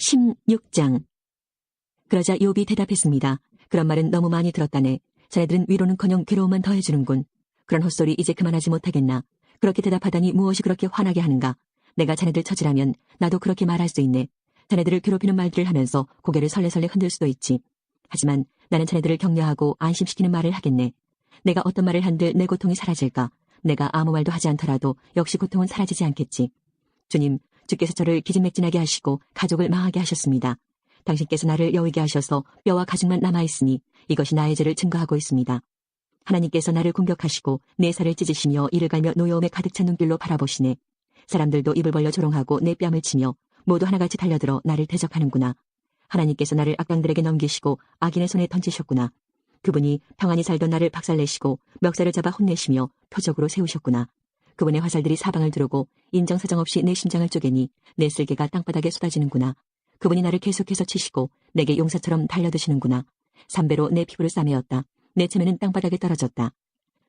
16장. 그러자 욥이 대답했습니다. 그런 말은 너무 많이 들었다네. 자네들은 위로는커녕 괴로움만 더해주는군. 그런 헛소리 이제 그만하지 못하겠나. 그렇게 대답하다니 무엇이 그렇게 화나게 하는가. 내가 자네들 처지라면 나도 그렇게 말할 수 있네. 자네들을 괴롭히는 말들을 하면서 고개를 설레설레 흔들 수도 있지. 하지만 나는 자네들을 격려하고 안심시키는 말을 하겠네. 내가 어떤 말을 한들 내 고통이 사라질까. 내가 아무 말도 하지 않더라도 역시 고통은 사라지지 않겠지. 주님, 주께서 저를 기진맥진하게 하시고 가족을 망하게 하셨습니다. 당신께서 나를 여위게 하셔서 뼈와 가죽만 남아있으니 이것이 나의 죄를 증거하고 있습니다. 하나님께서 나를 공격하시고 내 살을 찢으시며 이를 갈며 노여움에 가득 찬 눈길로 바라보시네. 사람들도 입을 벌려 조롱하고 내 뺨을 치며 모두 하나같이 달려들어 나를 대적하는구나. 하나님께서 나를 악당들에게 넘기시고 악인의 손에 던지셨구나. 그분이 평안히 살던 나를 박살내시고 멱살을 잡아 혼내시며 표적으로 세우셨구나. 그분의 화살들이 사방을 두르고 인정사정 없이 내 심장을 쪼개니 내 쓸개가 땅바닥에 쏟아지는구나. 그분이 나를 계속해서 치시고 내게 용사처럼 달려드시는구나. 삼배로 내 피부를 싸매었다. 내 체면은 땅바닥에 떨어졌다.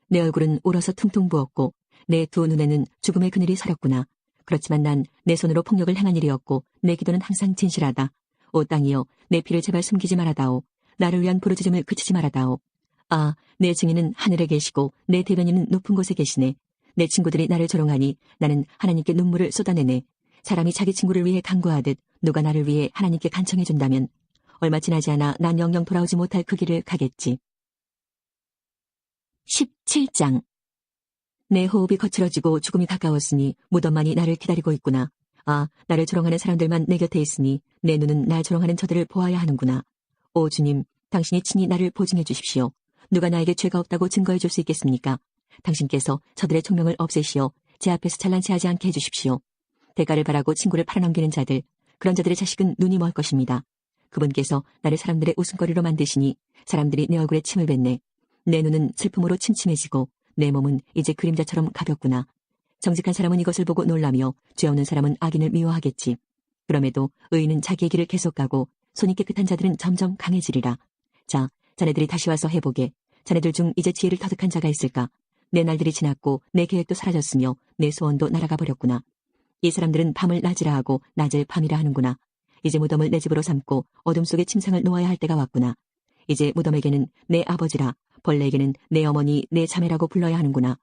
내 얼굴은 울어서 퉁퉁 부었고 내 두 눈에는 죽음의 그늘이 서렸구나. 그렇지만 난 내 손으로 폭력을 행한 일이었고 내 기도는 항상 진실하다. 오 땅이여, 내 피를 제발 숨기지 말아다오. 나를 위한 부르짖음을 그치지 말아다오. 아, 내 증인은 하늘에 계시고 내 대변인은 높은 곳에 계시네. 내 친구들이 나를 조롱하니 나는 하나님께 눈물을 쏟아내네. 사람이 자기 친구를 위해 간구하듯 누가 나를 위해 하나님께 간청해준다면 얼마 지나지 않아 난 영영 돌아오지 못할 그 길을 가겠지. 17장. 내 호흡이 거칠어지고 죽음이 가까웠으니 무덤만이 나를 기다리고 있구나. 아, 나를 조롱하는 사람들만 내 곁에 있으니 내 눈은 날 조롱하는 저들을 보아야 하는구나. 오 주님, 당신이 친히 나를 보증해 주십시오. 누가 나에게 죄가 없다고 증거해 줄 수 있겠습니까? 당신께서 저들의 총명을 없애시어 제 앞에서 찬란치하지 않게 해주십시오. 대가를 바라고 친구를 팔아넘기는 자들, 그런 자들의 자식은 눈이 멀 것입니다. 그분께서 나를 사람들의 웃음거리로 만드시니 사람들이 내 얼굴에 침을 뱉네. 내 눈은 슬픔으로 침침해지고 내 몸은 이제 그림자처럼 가볍구나. 정직한 사람은 이것을 보고 놀라며 죄 없는 사람은 악인을 미워하겠지. 그럼에도 의인은 자기의 길을 계속 가고 손이 깨끗한 자들은 점점 강해지리라. 자, 자네들이 다시 와서 해보게. 자네들 중 이제 지혜를 터득한 자가 있을까? 내 날들이 지났고 내 계획도 사라졌으며 내 소원도 날아가 버렸구나. 이 사람들은 밤을 낮이라 하고 낮을 밤이라 하는구나. 이제 무덤을 내 집으로 삼고 어둠 속에 침상을 놓아야 할 때가 왔구나. 이제 무덤에게는 내 아버지라, 벌레에게는 내 어머니, 내 자매라고 불러야 하는구나.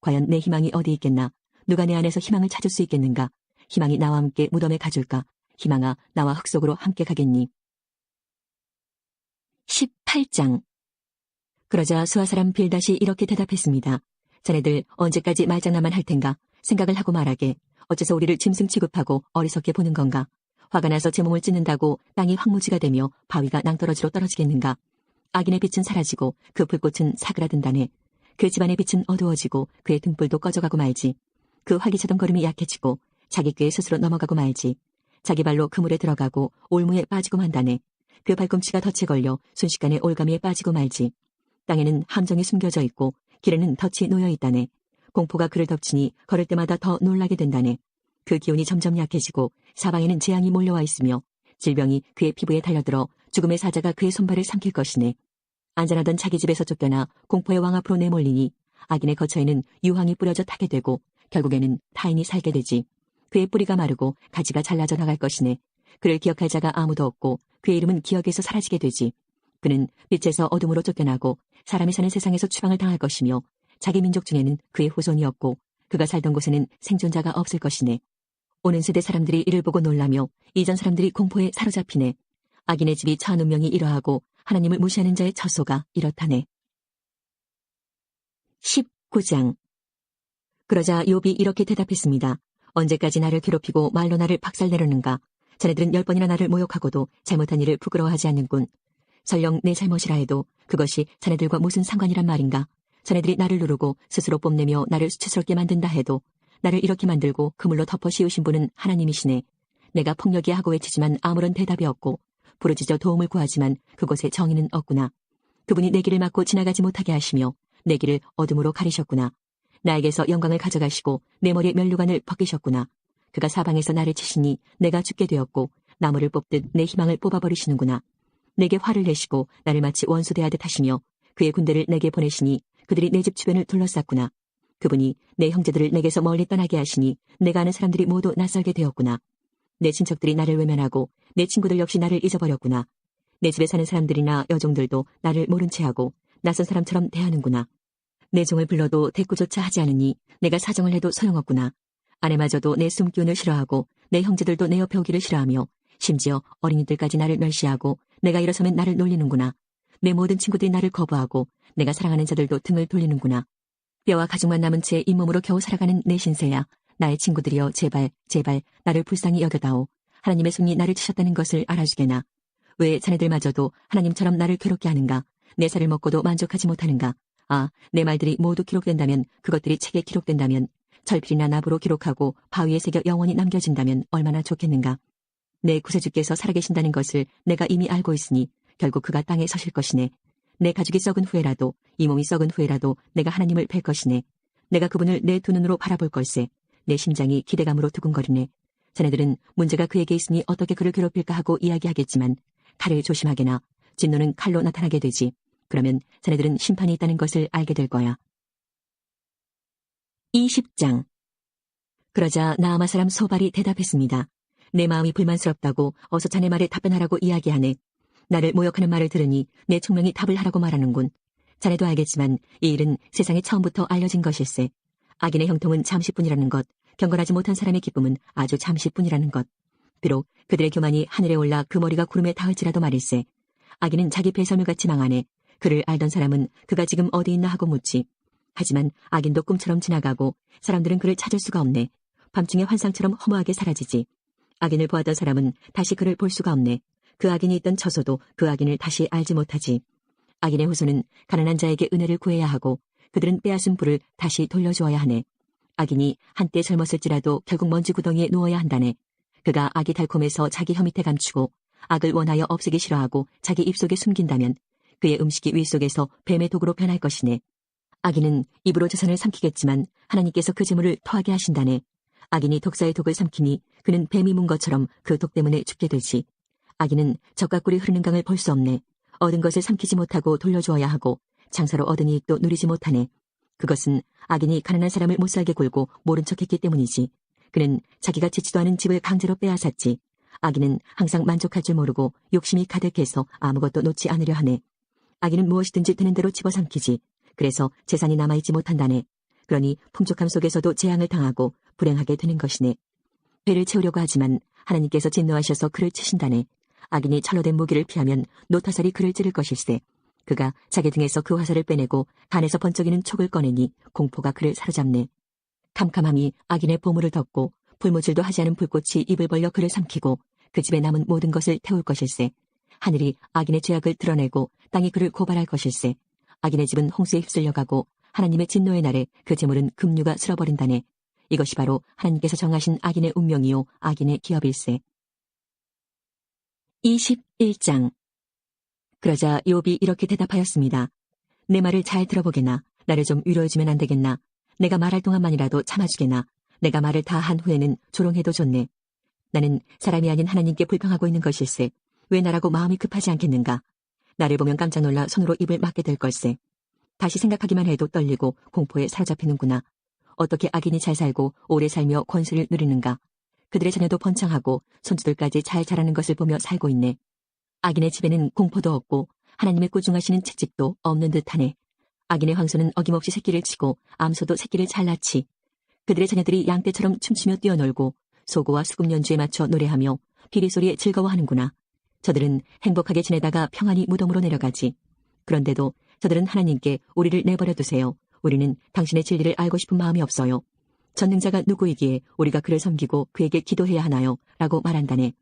과연 내 희망이 어디 있겠나? 누가 내 안에서 희망을 찾을 수 있겠는가? 희망이 나와 함께 무덤에 가줄까? 희망아, 나와 흙 속으로 함께 가겠니? 18장. 그러자 수하사람 빌닷이 이렇게 대답했습니다. 자네들 언제까지 말장난만 할 텐가? 생각을 하고 말하게. 어째서 우리를 짐승 취급하고 어리석게 보는 건가? 화가 나서 제 몸을 찢는다고 땅이 황무지가 되며 바위가 낭떠러지로 떨어지겠는가? 악인의 빛은 사라지고 그 불꽃은 사그라든다네. 그 집안의 빛은 어두워지고 그의 등불도 꺼져가고 말지. 그 활기차던 걸음이 약해지고 자기 꾀에 스스로 넘어가고 말지. 자기 발로 그물에 들어가고 올무에 빠지고 만다네. 그 발꿈치가 덫에 걸려 순식간에 올가미에 빠지고 말지. 땅에는 함정이 숨겨져 있고 길에는 덫이 놓여 있다네. 공포가 그를 덮치니 걸을 때마다 더 놀라게 된다네. 그 기운이 점점 약해지고 사방에는 재앙이 몰려와 있으며 질병이 그의 피부에 달려들어 죽음의 사자가 그의 손발을 삼킬 것이네. 안전하던 자기 집에서 쫓겨나 공포의 왕 앞으로 내몰리니 악인의 거처에는 유황이 뿌려져 타게 되고 결국에는 타인이 살게 되지. 그의 뿌리가 마르고 가지가 잘라져 나갈 것이네. 그를 기억할 자가 아무도 없고 그의 이름은 기억에서 사라지게 되지. 그는 빛에서 어둠으로 쫓겨나고 사람이 사는 세상에서 추방을 당할 것이며 자기 민족 중에는 그의 후손이 없고 그가 살던 곳에는 생존자가 없을 것이네. 오는 세대 사람들이 이를 보고 놀라며 이전 사람들이 공포에 사로잡히네. 악인의 집이 처한 운명이 이러하고 하나님을 무시하는 자의 처소가 이렇다네. 19장. 그러자 욥이 이렇게 대답했습니다. 언제까지 나를 괴롭히고 말로 나를 박살내려는가? 자네들은 10번이나 나를 모욕하고도 잘못한 일을 부끄러워하지 않는군. 설령 내 잘못이라 해도 그것이 자네들과 무슨 상관이란 말인가? 자네들이 나를 누르고 스스로 뽐내며 나를 수치스럽게 만든다 해도 나를 이렇게 만들고 그물로 덮어 씌우신 분은 하나님이시네. 내가 폭력이야 하고 외치지만 아무런 대답이 없고 부르짖어 도움을 구하지만 그곳에 정의는 없구나. 그분이 내 길을 막고 지나가지 못하게 하시며 내 길을 어둠으로 가리셨구나. 나에게서 영광을 가져가시고 내 머리에 면류관을 벗기셨구나. 그가 사방에서 나를 치시니 내가 죽게 되었고 나무를 뽑듯 내 희망을 뽑아버리시는구나. 내게 화를 내시고 나를 마치 원수 대하듯 하시며 그의 군대를 내게 보내시니 그들이 내 집 주변을 둘러쌌구나. 그분이 내 형제들을 내게서 멀리 떠나게 하시니 내가 아는 사람들이 모두 낯설게 되었구나. 내 친척들이 나를 외면하고 내 친구들 역시 나를 잊어버렸구나. 내 집에 사는 사람들이나 여종들도 나를 모른 채하고 낯선 사람처럼 대하는구나. 내 종을 불러도 대꾸조차 하지 않으니 내가 사정을 해도 소용없구나. 아내마저도 내 숨기운을 싫어하고 내 형제들도 내 옆에 오기를 싫어하며 심지어 어린이들까지 나를 멸시하고 내가 일어서면 나를 놀리는구나. 내 모든 친구들이 나를 거부하고 내가 사랑하는 자들도 등을 돌리는구나. 뼈와 가죽만 남은 채 잇몸으로 겨우 살아가는 내 신세야. 나의 친구들이여 제발 제발 나를 불쌍히 여겨다오. 하나님의 손이 나를 치셨다는 것을 알아주게나. 왜 자네들마저도 하나님처럼 나를 괴롭게 하는가. 내 살을 먹고도 만족하지 못하는가. 아, 내 말들이 모두 기록된다면, 그것들이 책에 기록된다면, 철필이나 납으로 기록하고 바위에 새겨 영원히 남겨진다면 얼마나 좋겠는가. 내 구세주께서 살아계신다는 것을 내가 이미 알고 있으니 결국 그가 땅에 서실 것이네. 내 가죽이 썩은 후에라도, 이 몸이 썩은 후에라도 내가 하나님을 뵐 것이네. 내가 그분을 내 두 눈으로 바라볼 걸세. 내 심장이 기대감으로 두근거리네. 자네들은 문제가 그에게 있으니 어떻게 그를 괴롭힐까 하고 이야기하겠지만 칼을 조심하게나. 진노는 칼로 나타나게 되지. 그러면 자네들은 심판이 있다는 것을 알게 될 거야. 20장. 그러자 나아마 사람 소발이 대답했습니다. 내 마음이 불만스럽다고 어서 자네 말에 답변하라고 이야기하네. 나를 모욕하는 말을 들으니 내 총명이 답을 하라고 말하는군. 자네도 알겠지만 이 일은 세상에 처음부터 알려진 것일세. 악인의 형통은 잠시뿐이라는 것, 경건하지 못한 사람의 기쁨은 아주 잠시뿐이라는 것. 비록 그들의 교만이 하늘에 올라 그 머리가 구름에 닿을지라도 말일세. 악인은 자기 배설물같이 망하네. 그를 알던 사람은 그가 지금 어디 있나 하고 묻지. 하지만 악인도 꿈처럼 지나가고 사람들은 그를 찾을 수가 없네. 밤중에 환상처럼 허무하게 사라지지. 악인을 보았던 사람은 다시 그를 볼 수가 없네. 그 악인이 있던 처소도 그 악인을 다시 알지 못하지. 악인의 후손은 가난한 자에게 은혜를 구해야 하고 그들은 빼앗은 부를 다시 돌려주어야 하네. 악인이 한때 젊었을지라도 결국 먼지 구덩이에 누워야 한다네. 그가 악이 달콤해서 자기 혀 밑에 감추고 악을 원하여 없애기 싫어하고 자기 입속에 숨긴다면 그의 음식이 위 속에서 뱀의 독으로 변할 것이네. 악인은 입으로 재산을 삼키겠지만 하나님께서 그 재물을 토하게 하신다네. 악인이 독사의 독을 삼키니 그는 뱀이 문 것처럼 그 독 때문에 죽게 되지. 악인은 젖과 꿀이 흐르는 강을 볼 수 없네. 얻은 것을 삼키지 못하고 돌려주어야 하고 장사로 얻은 이익도 누리지 못하네. 그것은 악인이 가난한 사람을 못살게 굴고 모른 척했기 때문이지. 그는 자기가 짓지도 않은 집을 강제로 빼앗았지. 악인은 항상 만족할 줄 모르고 욕심이 가득해서 아무것도 놓지 않으려 하네. 악인은 무엇이든지 되는 대로 집어삼키지. 그래서 재산이 남아있지 못한다네. 그러니 풍족함 속에서도 재앙을 당하고 불행하게 되는 것이네. 배를 채우려고 하지만 하나님께서 진노하셔서 그를 치신다네. 악인이 철로 된 무기를 피하면 노타살이 그를 찌를 것일세. 그가 자기 등에서 그 화살을 빼내고 간에서 번쩍이는 촉을 꺼내니 공포가 그를 사로잡네. 캄캄함이 악인의 보물을 덮고 불모질도 하지 않은 불꽃이 입을 벌려 그를 삼키고 그 집에 남은 모든 것을 태울 것일세. 하늘이 악인의 죄악을 드러내고 땅이 그를 고발할 것일세. 악인의 집은 홍수에 휩쓸려가고 하나님의 진노의 날에 그 재물은 급류가 쓸어버린다네. 이것이 바로 하나님께서 정하신 악인의 운명이요 악인의 기업일세. 21장. 그러자 욥이 이렇게 대답하였습니다. 내 말을 잘 들어보게나. 나를 좀 위로해주면 안 되겠나. 내가 말할 동안만이라도 참아주게나. 내가 말을 다 한 후에는 조롱해도 좋네. 나는 사람이 아닌 하나님께 불평하고 있는 것일세. 왜 나라고 마음이 급하지 않겠는가. 나를 보면 깜짝 놀라 손으로 입을 막게 될 걸세. 다시 생각하기만 해도 떨리고 공포에 사로잡히는구나. 어떻게 악인이 잘 살고 오래 살며 권세를 누리는가. 그들의 자녀도 번창하고 손주들까지 잘 자라는 것을 보며 살고 있네. 악인의 집에는 공포도 없고 하나님의 꾸중하시는 채찍도 없는 듯하네. 악인의 황소는 어김없이 새끼를 치고 암소도 새끼를 잘 낳지. 그들의 자녀들이 양떼처럼 춤추며 뛰어놀고 소고와 수금 연주에 맞춰 노래하며 피리소리에 즐거워하는구나. 저들은 행복하게 지내다가 평안히 무덤으로 내려가지. 그런데도 저들은 하나님께 우리를 내버려 두세요. 우리는 당신의 진리를 알고 싶은 마음이 없어요. 전능자가 누구이기에 우리가 그를 섬기고 그에게 기도해야 하나요? 라고 말한다네.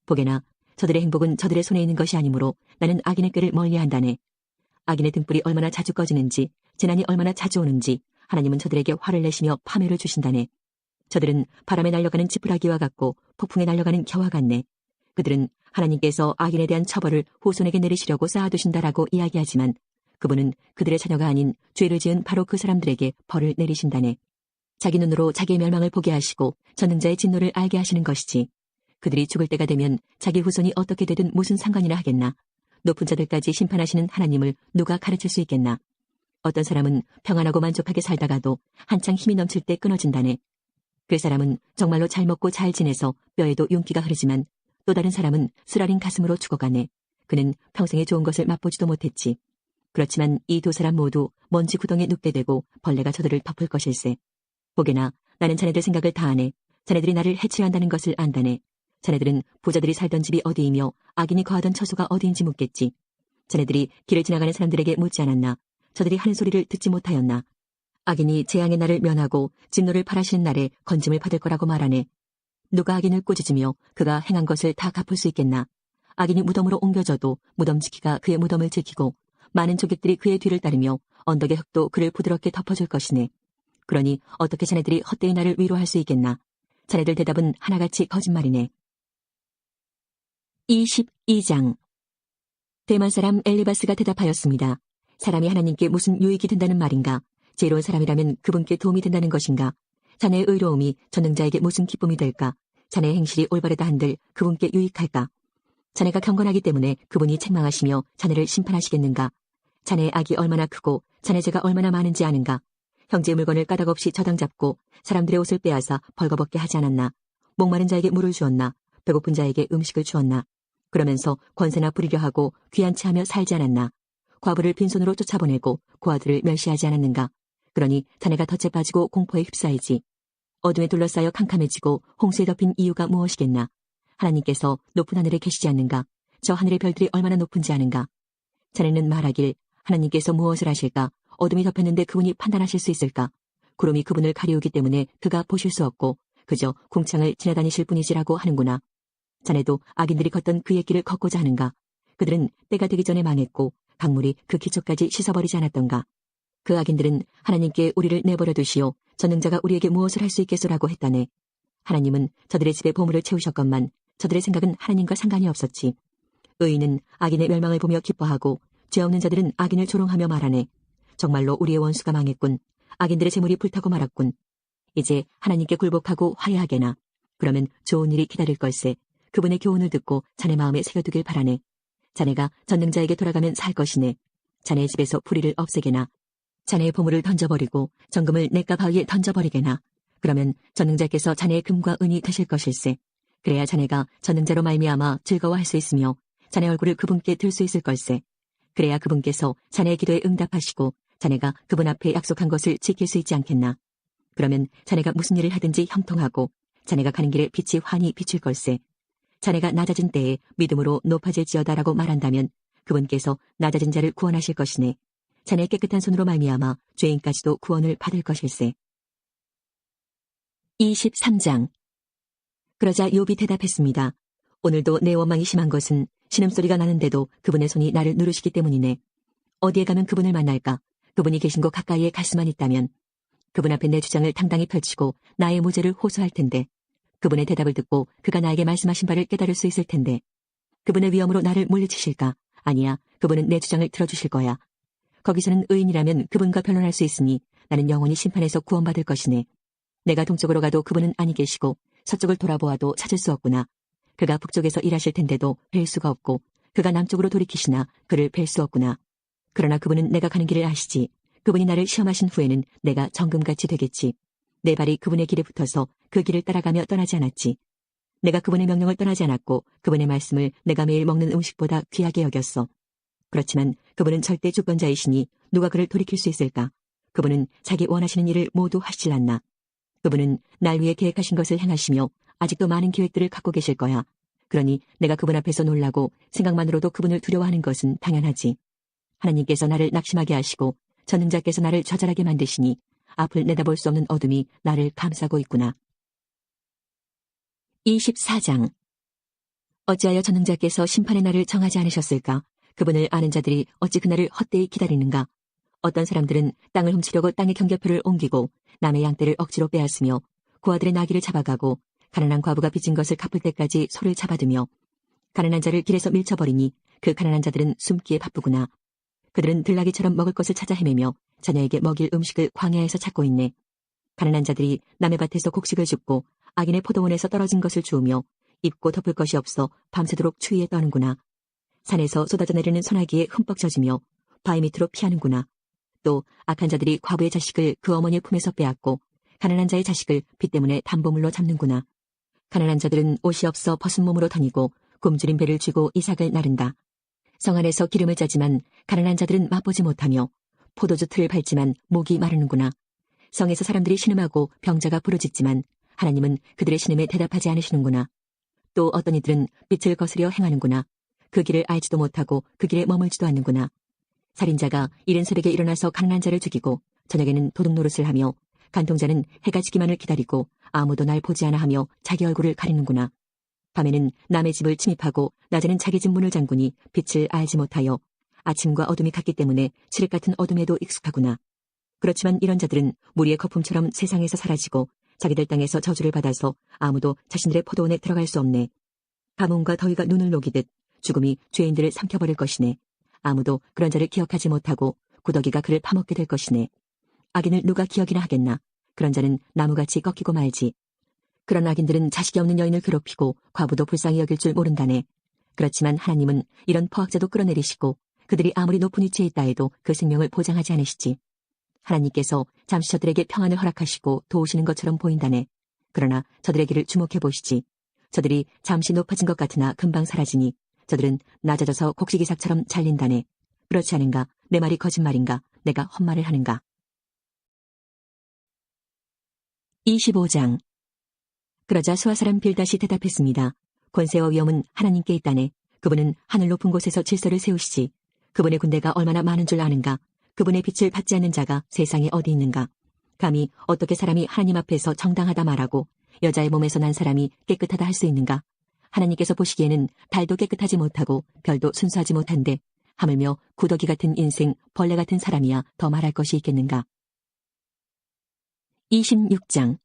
보게나 저들의 행복은 저들의 손에 있는 것이 아니므로 나는 악인의 꾀를 멀리한다네. 악인의 등불이 얼마나 자주 꺼지는지 재난이 얼마나 자주 오는지 하나님은 저들에게 화를 내시며 파멸을 주신다네. 저들은 바람에 날려가는 지푸라기와 같고 폭풍에 날려가는 겨와 같네. 그들은 하나님께서 악인에 대한 처벌을 후손에게 내리시려고 쌓아두신다라고 이야기하지만 그분은 그들의 자녀가 아닌 죄를 지은 바로 그 사람들에게 벌을 내리신다네. 자기 눈으로 자기의 멸망을 보게 하시고 전능자의 진노를 알게 하시는 것이지. 그들이 죽을 때가 되면 자기 후손이 어떻게 되든 무슨 상관이나 하겠나. 높은 자들까지 심판하시는 하나님을 누가 가르칠 수 있겠나. 어떤 사람은 평안하고 만족하게 살다가도 한창 힘이 넘칠 때 끊어진다네. 그 사람은 정말로 잘 먹고 잘 지내서 뼈에도 윤기가 흐르지만 또 다른 사람은 쓰라린 가슴으로 죽어가네. 그는 평생에 좋은 것을 맛보지도 못했지. 그렇지만 이 두 사람 모두 먼지 구덩이에 눕게 되고 벌레가 저들을 덮을 것일세. 보게나 나는 자네들 생각을 다 아네. 자네들이 나를 해치려 한다는 것을 안다네. 자네들은 부자들이 살던 집이 어디이며 악인이 거하던 처소가 어디인지 묻겠지. 자네들이 길을 지나가는 사람들에게 묻지 않았나. 저들이 하는 소리를 듣지 못하였나. 악인이 재앙의 날을 면하고 진노를 발하시는 날에 건짐을 받을 거라고 말하네. 누가 악인을 꾸짖으며 그가 행한 것을 다 갚을 수 있겠나. 악인이 무덤으로 옮겨져도 무덤 지키가 그의 무덤을 지키고 많은 조객들이 그의 뒤를 따르며 언덕의 흙도 그를 부드럽게 덮어줄 것이네. 그러니 어떻게 자네들이 헛되이 나를 위로할 수 있겠나. 자네들 대답은 하나같이 거짓말이네. 22장. 대만 사람 엘리바스가 대답하였습니다. 사람이 하나님께 무슨 유익이 된다는 말인가? 지혜로운 사람이라면 그분께 도움이 된다는 것인가? 자네의 의로움이 전능자에게 무슨 기쁨이 될까? 자네의 행실이 올바르다 한들 그분께 유익할까? 자네가 경건하기 때문에 그분이 책망하시며 자네를 심판하시겠는가? 자네의 악이 얼마나 크고 자네 죄가 얼마나 많은지 아는가? 형제의 물건을 까닭없이 저당 잡고 사람들의 옷을 빼앗아 벌거벗게 하지 않았나? 목마른 자에게 물을 주었나? 배고픈 자에게 음식을 주었나? 그러면서 권세나 부리려 하고 귀한 채 하며 살지 않았나? 과부를 빈손으로 쫓아보내고 고아들을 멸시하지 않았는가? 그러니 자네가 덫에 빠지고 공포에 휩싸이지. 어둠에 둘러싸여 캄캄해지고 홍수에 덮인 이유가 무엇이겠나? 하나님께서 높은 하늘에 계시지 않는가? 저 하늘의 별들이 얼마나 높은지 아는가? 자네는 말하길 하나님께서 무엇을 하실까? 어둠이 덮였는데 그분이 판단하실 수 있을까? 구름이 그분을 가리우기 때문에 그가 보실 수 없고 그저 궁창을 지나다니실 뿐이지라고 하는구나. 자네도 악인들이 걷던 그의 길을 걷고자 하는가? 그들은 때가 되기 전에 망했고 강물이 그 기초까지 씻어버리지 않았던가? 그 악인들은 하나님께 우리를 내버려 두시오. 전능자가 우리에게 무엇을 할 수 있겠소라고 했다네. 하나님은 저들의 집에 보물을 채우셨건만 저들의 생각은 하나님과 상관이 없었지. 의인은 악인의 멸망을 보며 기뻐하고 죄 없는 자들은 악인을 조롱하며 말하네. 정말로 우리의 원수가 망했군. 악인들의 재물이 불타고 말았군. 이제 하나님께 굴복하고 화해하게나. 그러면 좋은 일이 기다릴 걸세. 그분의 교훈을 듣고 자네 마음에 새겨두길 바라네. 자네가 전능자에게 돌아가면 살 것이네. 자네의 집에서 불의를 없애게나. 자네의 보물을 던져버리고 정금을 냇가 바위에 던져버리게나. 그러면 전능자께서 자네의 금과 은이 되실 것일세. 그래야 자네가 전능자로 말미암아 즐거워할 수 있으며 자네 얼굴을 그분께 들 수 있을 걸세. 그래야 그분께서 자네의 기도에 응답하시고 자네가 그분 앞에 약속한 것을 지킬 수 있지 않겠나. 그러면 자네가 무슨 일을 하든지 형통하고 자네가 가는 길에 빛이 환히 비칠 걸세. 자네가 낮아진 때에 믿음으로 높아질지어다라고 말한다면 그분께서 낮아진 자를 구원하실 것이네. 자네의 깨끗한 손으로 말미암아 죄인까지도 구원을 받을 것일세. 23장. 그러자 욥이 대답했습니다. 오늘도 내 원망이 심한 것은 신음소리가 나는데도 그분의 손이 나를 누르시기 때문이네. 어디에 가면 그분을 만날까? 그분이 계신 곳 가까이에 갈 수만 있다면 그분 앞에 내 주장을 당당히 펼치고 나의 무죄를 호소할 텐데 그분의 대답을 듣고 그가 나에게 말씀하신 바를 깨달을 수 있을 텐데 그분의 위엄으로 나를 물리치실까? 아니야, 그분은 내 주장을 들어주실 거야. 거기서는 의인이라면 그분과 변론할 수 있으니 나는 영원히 심판에서 구원받을 것이네. 내가 동쪽으로 가도 그분은 아니 계시고 서쪽을 돌아보아도 찾을 수 없구나. 그가 북쪽에서 일하실 텐데도 뵐 수가 없고 그가 남쪽으로 돌이키시나 그를 뵐 수 없구나. 그러나 그분은 내가 가는 길을 아시지. 그분이 나를 시험하신 후에는 내가 정금같이 되겠지. 내 발이 그분의 길에 붙어서 그 길을 따라가며 떠나지 않았지. 내가 그분의 명령을 떠나지 않았고 그분의 말씀을 내가 매일 먹는 음식보다 귀하게 여겼어. 그렇지만 그분은 절대 주권자이시니 누가 그를 돌이킬 수 있을까? 그분은 자기 원하시는 일을 모두 하시질 않나. 그분은 날 위해 계획하신 것을 행하시며 아직도 많은 계획들을 갖고 계실 거야. 그러니 내가 그분 앞에서 놀라고 생각만으로도 그분을 두려워하는 것은 당연하지. 하나님께서 나를 낙심하게 하시고 전능자께서 나를 좌절하게 만드시니 앞을 내다볼 수 없는 어둠이 나를 감싸고 있구나. 24장. 어찌하여 전능자께서 심판의 날을 정하지 않으셨을까? 그분을 아는 자들이 어찌 그날을 헛되이 기다리는가? 어떤 사람들은 땅을 훔치려고 땅의 경계표를 옮기고 남의 양떼를 억지로 빼앗으며 고아들의 나귀를 잡아가고 가난한 과부가 빚진 것을 갚을 때까지 소를 잡아두며 가난한 자를 길에서 밀쳐버리니 그 가난한 자들은 숨기에 바쁘구나. 그들은 들나귀처럼 먹을 것을 찾아 헤매며 자녀에게 먹일 음식을 광야에서 찾고 있네. 가난한 자들이 남의 밭에서 곡식을 줍고 악인의 포도원에서 떨어진 것을 주우며 입고 덮을 것이 없어 밤새도록 추위에 떠는구나. 산에서 쏟아져 내리는 소나기에 흠뻑 젖으며 바위 밑으로 피하는구나. 또 악한 자들이 과부의 자식을 그 어머니의 품에서 빼앗고 가난한 자의 자식을 빚 때문에 담보물로 잡는구나. 가난한 자들은 옷이 없어 벗은 몸으로 다니고 굶주린 배를 쥐고 이삭을 나른다. 성 안에서 기름을 짜지만 가난한 자들은 맛보지 못하며 포도주 틀을 밟지만 목이 마르는구나. 성에서 사람들이 신음하고 병자가 부르짖지만 하나님은 그들의 신음에 대답하지 않으시는구나. 또 어떤 이들은 빛을 거스려 행하는구나. 그 길을 알지도 못하고 그 길에 머물지도 않는구나. 살인자가 이른 새벽에 일어나서 가난한 자를 죽이고 저녁에는 도둑 노릇을 하며 간통자는 해가 지기만을 기다리고 아무도 날 보지 않아 하며 자기 얼굴을 가리는구나. 밤에는 남의 집을 침입하고 낮에는 자기 집 문을 잠그니 빛을 알지 못하여 아침과 어둠이 같기 때문에 칠흑 같은 어둠에도 익숙하구나. 그렇지만 이런 자들은 무리의 거품처럼 세상에서 사라지고 자기들 땅에서 저주를 받아서 아무도 자신들의 포도원에 들어갈 수 없네. 가뭄과 더위가 눈을 녹이듯 죽음이 죄인들을 삼켜버릴 것이네. 아무도 그런 자를 기억하지 못하고 구더기가 그를 파먹게 될 것이네. 악인을 누가 기억이나 하겠나. 그런 자는 나무같이 꺾이고 말지. 그런 악인들은 자식이 없는 여인을 괴롭히고 과부도 불쌍히 여길 줄 모른다네. 그렇지만 하나님은 이런 포악자도 끌어내리시고 그들이 아무리 높은 위치에 있다 해도 그 생명을 보장하지 않으시지. 하나님께서 잠시 저들에게 평안을 허락하시고 도우시는 것처럼 보인다네. 그러나 저들의 길을 주목해 보시지. 저들이 잠시 높아진 것 같으나 금방 사라지니 저들은 낮아져서 곡식이삭처럼 잘린다네. 그렇지 않은가? 내 말이 거짓말인가? 내가 헛말을 하는가? 25장. 그러자 수아 사람 빌닷이 대답했습니다. 권세와 위엄은 하나님께 있다네. 그분은 하늘 높은 곳에서 질서를 세우시지. 그분의 군대가 얼마나 많은 줄 아는가? 그분의 빛을 받지 않는 자가 세상에 어디 있는가? 감히 어떻게 사람이 하나님 앞에서 정당하다 말하고 여자의 몸에서 난 사람이 깨끗하다 할 수 있는가? 하나님께서 보시기에는 달도 깨끗하지 못하고 별도 순수하지 못한데 하물며 구더기 같은 인생, 벌레 같은 사람이야 더 말할 것이 있겠는가? 26장.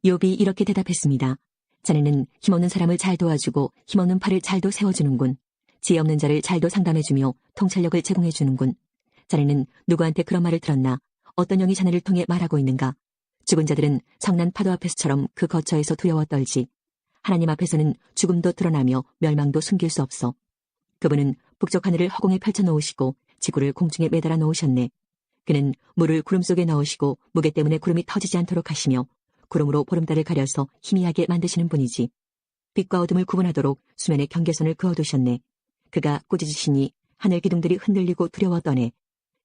욥이 이렇게 대답했습니다. 자네는 힘없는 사람을 잘 도와주고 힘없는 팔을 잘도 세워주는군. 지혜 없는 자를 잘도 상담해주며 통찰력을 제공해주는군. 자네는 누구한테 그런 말을 들었나? 어떤 영이 자네를 통해 말하고 있는가? 죽은 자들은 성난 파도 앞에서처럼 그 거처에서 두려워 떨지. 하나님 앞에서는 죽음도 드러나며 멸망도 숨길 수 없어. 그분은 북쪽 하늘을 허공에 펼쳐놓으시고 지구를 공중에 매달아 놓으셨네. 그는 물을 구름 속에 넣으시고 무게 때문에 구름이 터지지 않도록 하시며 구름으로 보름달을 가려서 희미하게 만드시는 분이지. 빛과 어둠을 구분하도록 수면에 경계선을 그어두셨네. 그가 꾸짖으시니 하늘 기둥들이 흔들리고 두려워 떠네.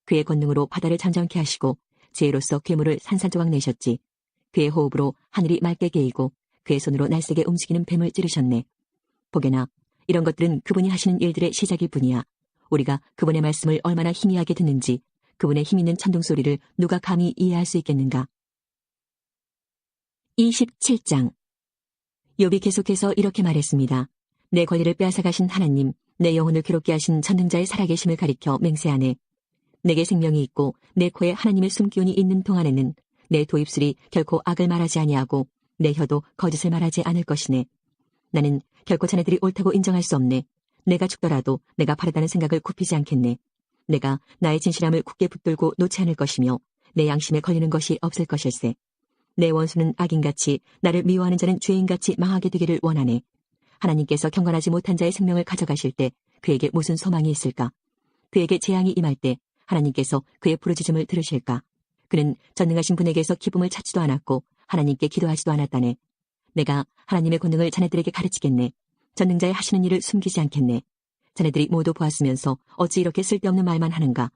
그의 권능으로 바다를 잠잠케 하시고 지혜로서 괴물을 산산조각 내셨지. 그의 호흡으로 하늘이 맑게 개이고 그의 손으로 날쌔게 움직이는 뱀을 찌르셨네. 보게나 이런 것들은 그분이 하시는 일들의 시작일 뿐이야. 우리가 그분의 말씀을 얼마나 희미하게 듣는지 그분의 힘있는 천둥소리를 누가 감히 이해할 수 있겠는가? 27장. 욥이 계속해서 이렇게 말했습니다. 내 권리를 빼앗아가신 하나님, 내 영혼을 괴롭게 하신 전능자의 살아계심을 가리켜 맹세하네. 내게 생명이 있고 내 코에 하나님의 숨기운이 있는 동안에는 내 도입술이 결코 악을 말하지 아니하고 내 혀도 거짓을 말하지 않을 것이네. 나는 결코 자네들이 옳다고 인정할 수 없네. 내가 죽더라도 내가 바르다는 생각을 굽히지 않겠네. 내가 나의 진실함을 굳게 붙들고 놓지 않을 것이며 내 양심에 걸리는 것이 없을 것일세. 내 원수는 악인같이 나를 미워하는 자는 죄인같이 망하게 되기를 원하네. 하나님께서 경건하지 못한 자의 생명을 가져가실 때 그에게 무슨 소망이 있을까? 그에게 재앙이 임할 때 하나님께서 그의 부르짖음을 들으실까? 그는 전능하신 분에게서 기쁨을 찾지도 않았고 하나님께 기도하지도 않았다네. 내가 하나님의 권능을 자네들에게 가르치겠네. 전능자의 하시는 일을 숨기지 않겠네. 자네들이 모두 보았으면서 어찌 이렇게 쓸데없는 말만 하는가?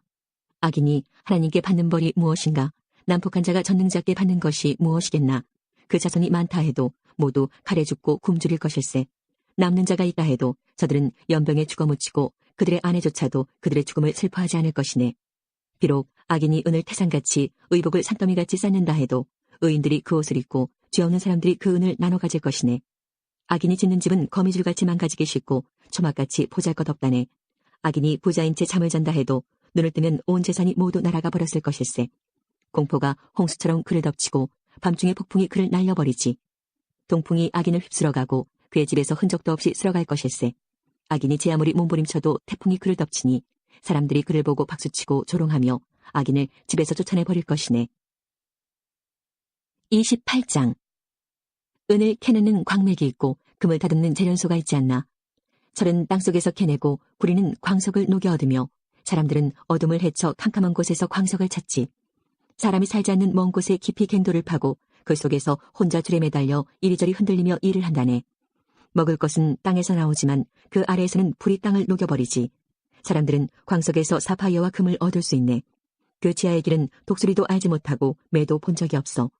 악인이 하나님께 받는 벌이 무엇인가? 난폭한 자가 전능자께 받는 것이 무엇이겠나? 그 자손이 많다 해도 모두 칼에 죽고 굶주릴 것일세. 남는 자가 있다 해도 저들은 연병에 죽어묻히고 그들의 아내조차도 그들의 죽음을 슬퍼하지 않을 것이네. 비록 악인이 은을 태산같이 의복을 산더미같이 쌓는다 해도 의인들이 그 옷을 입고 죄 없는 사람들이 그 은을 나눠 가질 것이네. 악인이 짓는 집은 거미줄같이 망가지기 쉽고 초막같이 보잘것없다네. 악인이 부자인 채 잠을 잔다 해도 눈을 뜨면 온 재산이 모두 날아가 버렸을 것일세. 공포가 홍수처럼 그를 덮치고 밤중에 폭풍이 그를 날려버리지. 동풍이 악인을 휩쓸어가고 그의 집에서 흔적도 없이 쓸어갈 것일세. 악인이 제 아무리 몸부림쳐도 태풍이 그를 덮치니 사람들이 그를 보고 박수치고 조롱하며 악인을 집에서 쫓아내버릴 것이네. 28장. 은을 캐내는 광맥이 있고 금을 다듬는 재련소가 있지 않나. 철은 땅속에서 캐내고 구리는 광석을 녹여 얻으며 사람들은 어둠을 헤쳐 캄캄한 곳에서 광석을 찾지. 사람이 살지 않는 먼 곳에 깊이 갱도를 파고 그 속에서 혼자 줄에 매달려 이리저리 흔들리며 일을 한다네. 먹을 것은 땅에서 나오지만 그 아래에서는 불이 땅을 녹여버리지. 사람들은 광석에서 사파이어와 금을 얻을 수 있네. 그 지하의 길은 독수리도 알지 못하고 매도 본 적이 없어.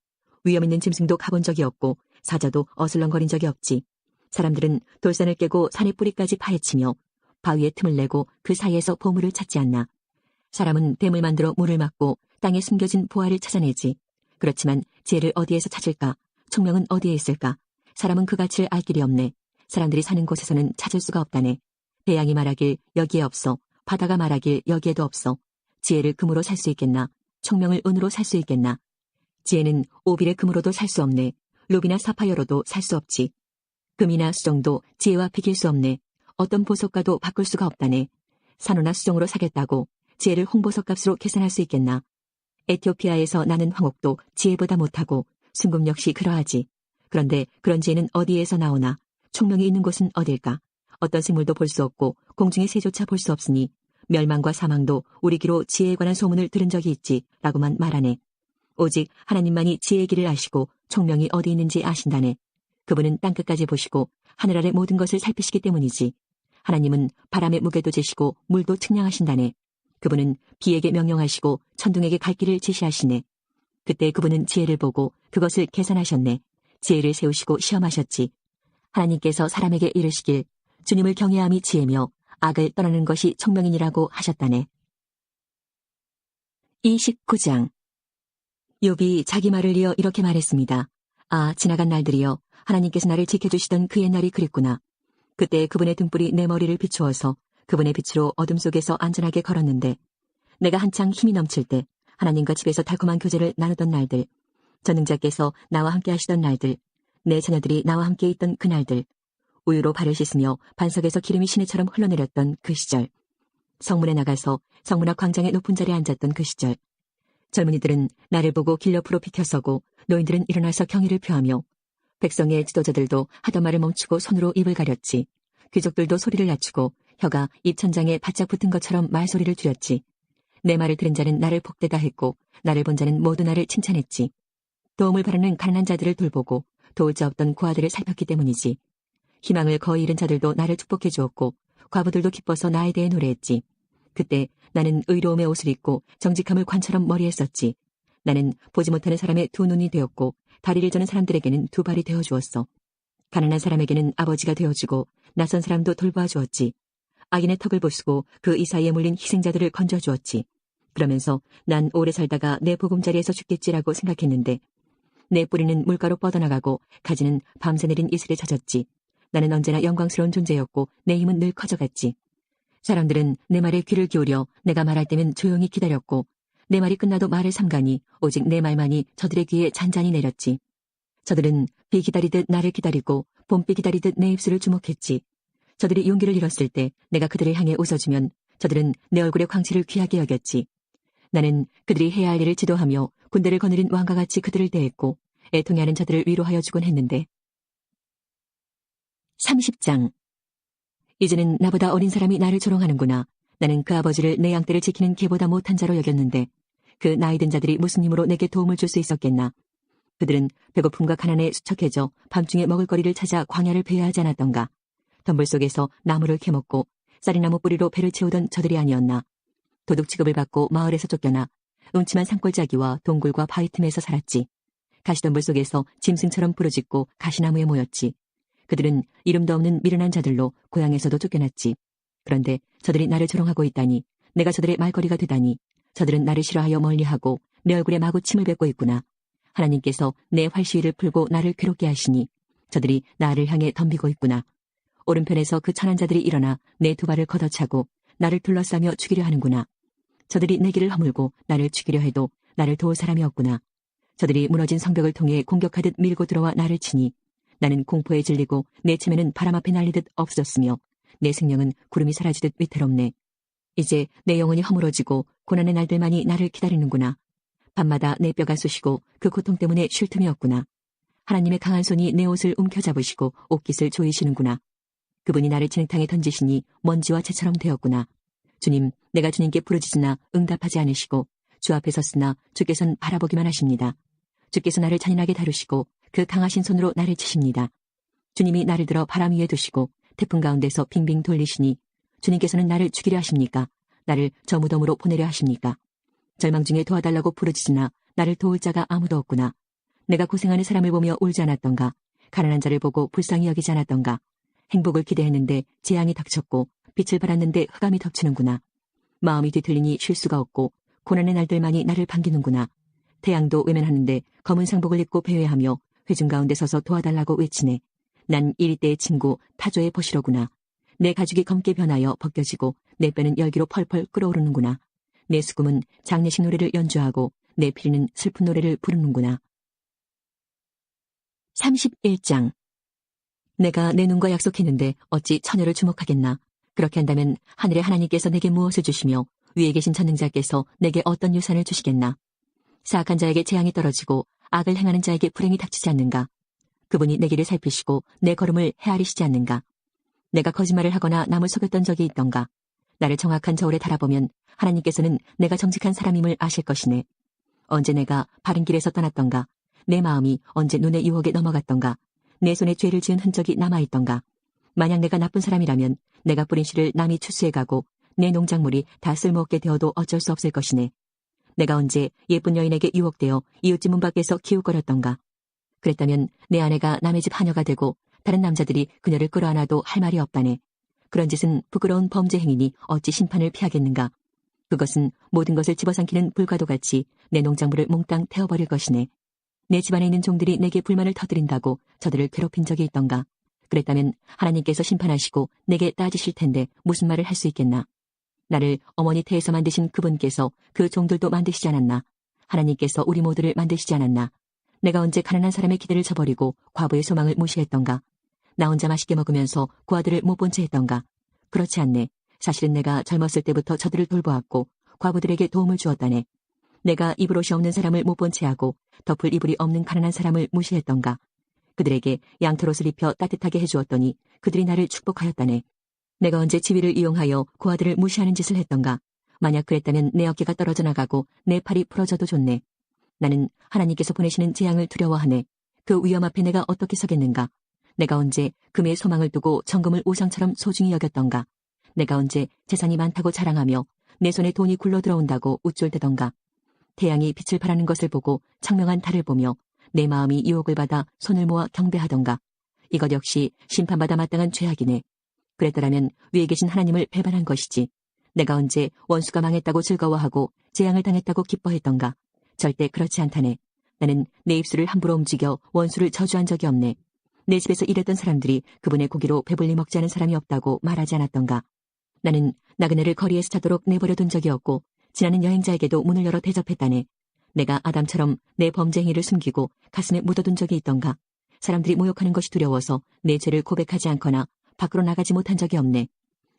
위험 있는 짐승도 가본 적이 없고 사자도 어슬렁거린 적이 없지. 사람들은 돌산을 깨고 산의 뿌리까지 파헤치며 바위에 틈을 내고 그 사이에서 보물을 찾지 않나. 사람은 댐을 만들어 물을 막고 땅에 숨겨진 보화를 찾아내지. 그렇지만 지혜를 어디에서 찾을까? 총명은 어디에 있을까? 사람은 그 가치를 알 길이 없네. 사람들이 사는 곳에서는 찾을 수가 없다네. 태양이 말하길 여기에 없어. 바다가 말하길 여기에도 없어. 지혜를 금으로 살 수 있겠나? 총명을 은으로 살 수 있겠나? 지혜는 오빌의 금으로도 살 수 없네. 루비나 사파이어로도 살 수 없지. 금이나 수정도 지혜와 비길 수 없네. 어떤 보석과도 바꿀 수가 없다네. 산호나 수정으로 사겠다고 지혜를 홍보석 값으로 계산할 수 있겠나? 에티오피아에서 나는 황옥도 지혜보다 못하고 순금 역시 그러하지. 그런데 그런 지혜는 어디에서 나오나? 총명이 있는 곳은 어딜까? 어떤 생물도 볼 수 없고 공중의 새조차 볼 수 없으니 멸망과 사망도 우리 귀로 지혜에 관한 소문을 들은 적이 있지 라고만 말하네. 오직 하나님만이 지혜의 길을 아시고 총명이 어디 있는지 아신다네. 그분은 땅끝까지 보시고 하늘 아래 모든 것을 살피시기 때문이지. 하나님은 바람의 무게도 재시고 물도 측량하신다네. 그분은 비에게 명령하시고 천둥에게 갈 길을 지시하시네. 그때 그분은 지혜를 보고 그것을 계산하셨네. 지혜를 세우시고 시험하셨지. 하나님께서 사람에게 이르시길 주님을 경외함이 지혜며 악을 떠나는 것이 총명이니라고 하셨다네. 29장. 욥이 자기 말을 이어 이렇게 말했습니다. 아, 지나간 날들이여. 하나님께서 나를 지켜주시던 그 옛날이 그립구나. 그때 그분의 등불이 내 머리를 비추어서 그분의 빛으로 어둠 속에서 안전하게 걸었는데 내가 한창 힘이 넘칠 때 하나님과 집에서 달콤한 교제를 나누던 날들, 전능자께서 나와 함께 하시던 날들, 내 자녀들이 나와 함께 있던 그날들, 우유로 발을 씻으며 반석에서 기름이 시내처럼 흘러내렸던 그 시절, 성문에 나가서 성문 앞 광장의 높은 자리에 앉았던 그 시절, 젊은이들은 나를 보고 길 옆으로 비켜서고 노인들은 일어나서 경의를 표하며 백성의 지도자들도 하던 말을 멈추고 손으로 입을 가렸지. 귀족들도 소리를 낮추고 혀가 입천장에 바짝 붙은 것처럼 말소리를 줄였지. 내 말을 들은 자는 나를 복되다 했고 나를 본 자는 모두 나를 칭찬했지. 도움을 바라는 가난한 자들을 돌보고 도울 자 없던 고아들을 살폈기 때문이지. 희망을 거의 잃은 자들도 나를 축복해 주었고 과부들도 기뻐서 나에 대해 노래했지. 그때 나는 의로움의 옷을 입고 정직함을 관처럼 머리에 썼지. 나는 보지 못하는 사람의 두 눈이 되었고 다리를 저는 사람들에게는 두 발이 되어주었어. 가난한 사람에게는 아버지가 되어주고 낯선 사람도 돌보아 주었지. 악인의 턱을 보수고 그 이 사이에 물린 희생자들을 건져주었지. 그러면서 난 오래 살다가 내 보금자리에서 죽겠지라고 생각했는데 내 뿌리는 물가로 뻗어나가고 가지는 밤새 내린 이슬에 젖었지. 나는 언제나 영광스러운 존재였고 내 힘은 늘 커져갔지. 사람들은 내 말에 귀를 기울여 내가 말할 때면 조용히 기다렸고 내 말이 끝나도 말을 삼가니 오직 내 말만이 저들의 귀에 잔잔히 내렸지. 저들은 비 기다리듯 나를 기다리고 봄비 기다리듯 내 입술을 주목했지. 저들이 용기를 잃었을 때 내가 그들을 향해 웃어주면 저들은 내 얼굴의 광채를 귀하게 여겼지. 나는 그들이 해야 할 일을 지도하며 군대를 거느린 왕과 같이 그들을 대했고 애통해하는 저들을 위로하여 주곤 했는데 30장. 이제는 나보다 어린 사람이 나를 조롱하는구나. 나는 그 아버지를 내 양떼를 지키는 개보다 못한 자로 여겼는데 그 나이든 자들이 무슨 힘으로 내게 도움을 줄 수 있었겠나. 그들은 배고픔과 가난에 수척해져 밤중에 먹을거리를 찾아 광야를 배회하지 않았던가. 덤불 속에서 나무를 캐먹고 쌀이나무 뿌리로 배를 채우던 저들이 아니었나. 도둑 취급을 받고 마을에서 쫓겨나 음침한 산골짜기와 동굴과 바위 틈에서 살았지. 가시덤불 속에서 짐승처럼 부르짖고 가시나무에 모였지. 그들은 이름도 없는 미련한 자들로 고향에서도 쫓겨났지. 그런데 저들이 나를 조롱하고 있다니, 내가 저들의 말거리가 되다니, 저들은 나를 싫어하여 멀리하고 내 얼굴에 마구 침을 뱉고 있구나. 하나님께서 내 활시위를 풀고 나를 괴롭게 하시니 저들이 나를 향해 덤비고 있구나. 오른편에서 그 천한 자들이 일어나 내 두 발을 걷어차고 나를 둘러싸며 죽이려 하는구나. 저들이 내 길을 허물고 나를 죽이려 해도 나를 도울 사람이 없구나. 저들이 무너진 성벽을 통해 공격하듯 밀고 들어와 나를 치니 나는 공포에 질리고 내 체면은 바람 앞에 날리듯 없어졌으며 내 생명은 구름이 사라지듯 위태롭네. 이제 내 영혼이 허물어지고 고난의 날들만이 나를 기다리는구나. 밤마다 내 뼈가 쑤시고 그 고통 때문에 쉴 틈이 없구나. 하나님의 강한 손이 내 옷을 움켜잡으시고 옷깃을 조이시는구나. 그분이 나를 진흙탕에 던지시니 먼지와 재처럼 되었구나. 주님, 내가 주님께 부르짖으나 응답하지 않으시고 주 앞에 섰으나 주께서는 바라보기만 하십니다. 주께서 나를 잔인하게 다루시고 그 강하신 손으로 나를 치십니다. 주님이 나를 들어 바람 위에 두시고 태풍 가운데서 빙빙 돌리시니 주님께서는 나를 죽이려 하십니까? 나를 저 무덤으로 보내려 하십니까? 절망 중에 도와달라고 부르짖으나 나를 도울 자가 아무도 없구나. 내가 고생하는 사람을 보며 울지 않았던가? 가난한 자를 보고 불쌍히 여기지 않았던가? 행복을 기대했는데 재앙이 닥쳤고 빛을 발았는데 흑암이 덮치는구나. 마음이 뒤틀리니 쉴 수가 없고 고난의 날들만이 나를 반기는구나. 태양도 외면하는데 검은 상복을 입고 배회하며 회중 가운데 서서 도와달라고 외치네. 난 이리때의 친구 타조의 버시로구나. 내 가죽이 검게 변하여 벗겨지고 내 뼈는 열기로 펄펄 끓어오르는구나. 내 수금은 장례식 노래를 연주하고 내 피리는 슬픈 노래를 부르는구나. 31장. 내가 내 눈과 약속했는데 어찌 처녀를 주목하겠나. 그렇게 한다면 하늘의 하나님께서 내게 무엇을 주시며 위에 계신 전능자께서 내게 어떤 유산을 주시겠나. 사악한 자에게 재앙이 떨어지고 악을 행하는 자에게 불행이 닥치지 않는가. 그분이 내 길을 살피시고 내 걸음을 헤아리시지 않는가. 내가 거짓말을 하거나 남을 속였던 적이 있던가. 나를 정확한 저울에 달아보면 하나님께서는 내가 정직한 사람임을 아실 것이네. 언제 내가 바른 길에서 떠났던가. 내 마음이 언제 눈의 유혹에 넘어갔던가. 내 손에 죄를 지은 흔적이 남아있던가. 만약 내가 나쁜 사람이라면 내가 뿌린 씨를 남이 추수해가고 내 농작물이 다 쓸모없게 되어도 어쩔 수 없을 것이네. 내가 언제 예쁜 여인에게 유혹되어 이웃집 문 밖에서 기웃거렸던가. 그랬다면 내 아내가 남의 집 하녀가 되고 다른 남자들이 그녀를 끌어안아도 할 말이 없다네. 그런 짓은 부끄러운 범죄 행위니 어찌 심판을 피하겠는가. 그것은 모든 것을 집어삼키는 불과도 같이 내 농작물을 몽땅 태워버릴 것이네. 내 집안에 있는 종들이 내게 불만을 터뜨린다고 저들을 괴롭힌 적이 있던가. 그랬다면 하나님께서 심판하시고 내게 따지실 텐데 무슨 말을 할 수 있겠나. 나를 어머니 태에서 만드신 그분께서 그 종들도 만드시지 않았나. 하나님께서 우리 모두를 만드시지 않았나. 내가 언제 가난한 사람의 기대를 저버리고 과부의 소망을 무시했던가. 나 혼자 맛있게 먹으면서 그 아들을 못 본 채 했던가. 그렇지 않네. 사실은 내가 젊었을 때부터 저들을 돌보았고 과부들에게 도움을 주었다네. 내가 입을 옷이 없는 사람을 못 본 채 하고 덮을 이불이 없는 가난한 사람을 무시했던가. 그들에게 양털옷을 입혀 따뜻하게 해주었더니 그들이 나를 축복하였다네. 내가 언제 지위를 이용하여 그 아들을 무시하는 짓을 했던가. 만약 그랬다면 내 어깨가 떨어져 나가고 내 팔이 부러져도 좋네. 나는 하나님께서 보내시는 재앙을 두려워하네. 그 위험 앞에 내가 어떻게 서겠는가. 내가 언제 금의 소망을 두고 정금을 우상처럼 소중히 여겼던가. 내가 언제 재산이 많다고 자랑하며 내 손에 돈이 굴러 들어온다고 우쭐대던가. 태양이 빛을 발하는 것을 보고 청명한 달을 보며 내 마음이 유혹을 받아 손을 모아 경배하던가. 이것 역시 심판받아 마땅한 죄악이네. 그랬더라면 위에 계신 하나님을 배반한 것이지. 내가 언제 원수가 망했다고 즐거워하고 재앙을 당했다고 기뻐했던가. 절대 그렇지 않다네. 나는 내 입술을 함부로 움직여 원수를 저주한 적이 없네. 내 집에서 일했던 사람들이 그분의 고기로 배불리 먹지 않은 사람이 없다고 말하지 않았던가. 나는 나그네를 거리에서 자도록 내버려둔 적이 없고 지나는 여행자에게도 문을 열어 대접했다네. 내가 아담처럼 내 범죄 행위를 숨기고 가슴에 묻어둔 적이 있던가. 사람들이 모욕하는 것이 두려워서 내 죄를 고백하지 않거나 밖으로 나가지 못한 적이 없네.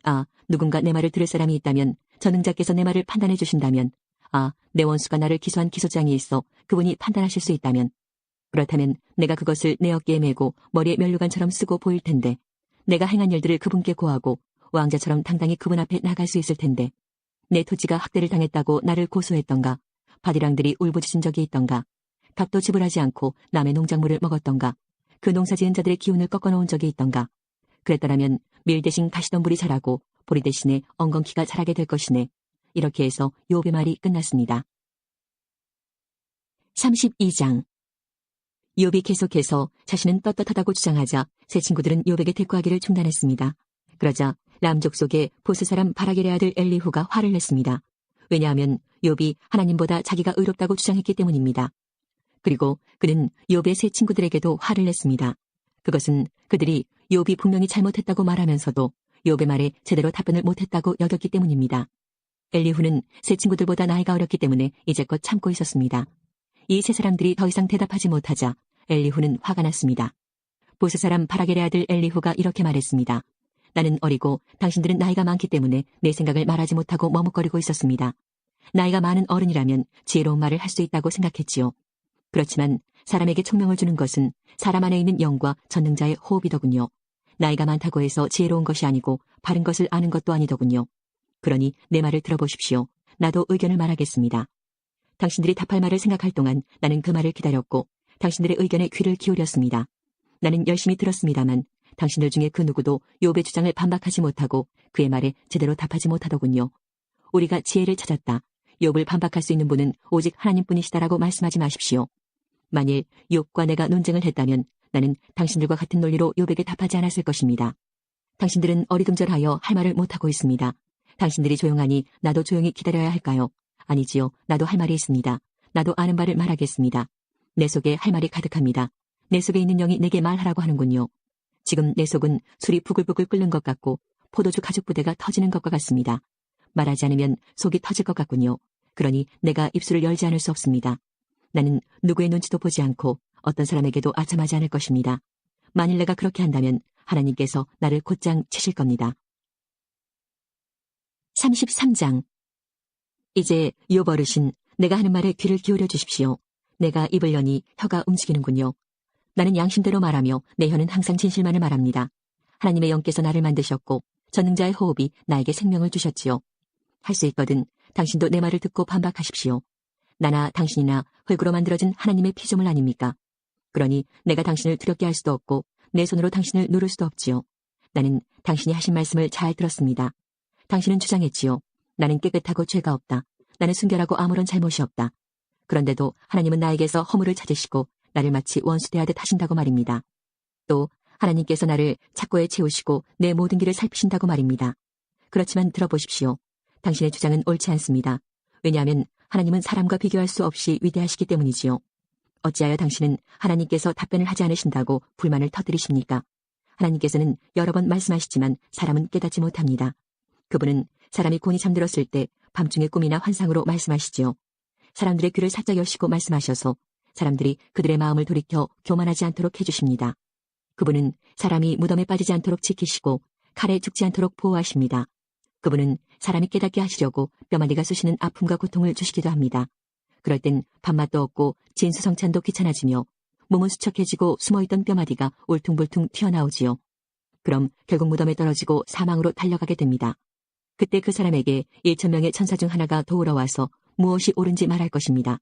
아, 누군가 내 말을 들을 사람이 있다면, 전능자께서 내 말을 판단해 주신다면, 아, 내 원수가 나를 기소한 기소장이 있어 그분이 판단하실 수 있다면, 그렇다면 내가 그것을 내 어깨에 메고 머리에 면류관처럼 쓰고 보일 텐데, 내가 행한 일들을 그분께 고하고 왕자처럼 당당히 그분 앞에 나갈 수 있을 텐데, 내 토지가 학대를 당했다고 나를 고소했던가, 바디랑들이 울부짖은 적이 있던가, 값도 지불하지 않고 남의 농작물을 먹었던가, 그 농사지은 자들의 기운을 꺾어놓은 적이 있던가. 그랬더라면 밀 대신 가시덤불이 자라고 보리 대신에 엉겅퀴가 자라게 될 것이네. 이렇게 해서 욥의 말이 끝났습니다. 32장. 욥이 계속해서 자신은 떳떳하다고 주장하자 세 친구들은 욥에게 대꾸하기를 중단했습니다. 그러자 람족 속의 보스 사람 바라겔의 아들 엘리후가 화를 냈습니다. 왜냐하면 욥이 하나님보다 자기가 의롭다고 주장했기 때문입니다. 그리고 그는 욥의 세 친구들에게도 화를 냈습니다. 그것은 그들이 욥이 분명히 잘못했다고 말하면서도 욥의 말에 제대로 답변을 못했다고 여겼기 때문입니다. 엘리후는 세 친구들보다 나이가 어렸기 때문에 이제껏 참고 있었습니다. 이 세 사람들이 더 이상 대답하지 못하자 엘리후는 화가 났습니다. 보스 사람 바라겔의 아들 엘리후가 이렇게 말했습니다. 나는 어리고 당신들은 나이가 많기 때문에 내 생각을 말하지 못하고 머뭇거리고 있었습니다. 나이가 많은 어른이라면 지혜로운 말을 할 수 있다고 생각했지요. 그렇지만 사람에게 총명을 주는 것은 사람 안에 있는 영과 전능자의 호흡이더군요. 나이가 많다고 해서 지혜로운 것이 아니고 바른 것을 아는 것도 아니더군요. 그러니 내 말을 들어보십시오. 나도 의견을 말하겠습니다. 당신들이 답할 말을 생각할 동안 나는 그 말을 기다렸고 당신들의 의견에 귀를 기울였습니다. 나는 열심히 들었습니다만 당신들 중에 그 누구도 욥의 주장을 반박하지 못하고 그의 말에 제대로 답하지 못하더군요. 우리가 지혜를 찾았다. 욥을 반박할 수 있는 분은 오직 하나님뿐이시다라고 말씀하지 마십시오. 만일 욥과 내가 논쟁을 했다면 나는 당신들과 같은 논리로 욥에게 답하지 않았을 것입니다. 당신들은 어리둥절하여 할 말을 못하고 있습니다. 당신들이 조용하니 나도 조용히 기다려야 할까요? 아니지요. 나도 할 말이 있습니다. 나도 아는 바를 말하겠습니다. 내 속에 할 말이 가득합니다. 내 속에 있는 영이 내게 말하라고 하는군요. 지금 내 속은 술이 부글부글 끓는 것 같고 포도주 가죽 부대가 터지는 것과 같습니다. 말하지 않으면 속이 터질 것 같군요. 그러니 내가 입술을 열지 않을 수 없습니다. 나는 누구의 눈치도 보지 않고 어떤 사람에게도 아첨하지 않을 것입니다. 만일 내가 그렇게 한다면 하나님께서 나를 곧장 치실 겁니다. 33장. 이제 욥 어르신, 내가 하는 말에 귀를 기울여 주십시오. 내가 입을 여니 혀가 움직이는군요. 나는 양심대로 말하며 내 혀는 항상 진실만을 말합니다. 하나님의 영께서 나를 만드셨고 전능자의 호흡이 나에게 생명을 주셨지요. 할 수 있거든 당신도 내 말을 듣고 반박하십시오. 나나 당신이나 흙으로 만들어진 하나님의 피조물 아닙니까? 그러니 내가 당신을 두렵게 할 수도 없고 내 손으로 당신을 누를 수도 없지요. 나는 당신이 하신 말씀을 잘 들었습니다. 당신은 주장했지요. 나는 깨끗하고 죄가 없다. 나는 순결하고 아무런 잘못이 없다. 그런데도 하나님은 나에게서 허물을 찾으시고 나를 마치 원수 대하듯 하신다고 말입니다. 또 하나님께서 나를 착고에 채우시고 내 모든 길을 살피신다고 말입니다. 그렇지만 들어보십시오. 당신의 주장은 옳지 않습니다. 왜냐하면 하나님은 사람과 비교할 수 없이 위대하시기 때문이지요. 어찌하여 당신은 하나님께서 답변을 하지 않으신다고 불만을 터뜨리십니까? 하나님께서는 여러 번 말씀하시지만 사람은 깨닫지 못합니다. 그분은 사람이 곤히 잠들었을 때 밤중의 꿈이나 환상으로 말씀하시지요. 사람들의 귀를 살짝 여시고 말씀하셔서 사람들이 그들의 마음을 돌이켜 교만하지 않도록 해주십니다. 그분은 사람이 무덤에 빠지지 않도록 지키시고 칼에 죽지 않도록 보호하십니다. 그분은 사람이 깨닫게 하시려고 뼈마디가 쑤시는 아픔과 고통을 주시기도 합니다. 그럴 땐 밥맛도 없고 진수성찬도 귀찮아지며 몸은 수척해지고 숨어있던 뼈마디가 울퉁불퉁 튀어나오지요. 그럼 결국 무덤에 떨어지고 사망으로 달려가게 됩니다. 그때 그 사람에게 1,000명의 천사 중 하나가 도우러 와서 무엇이 옳은지 말할 것입니다.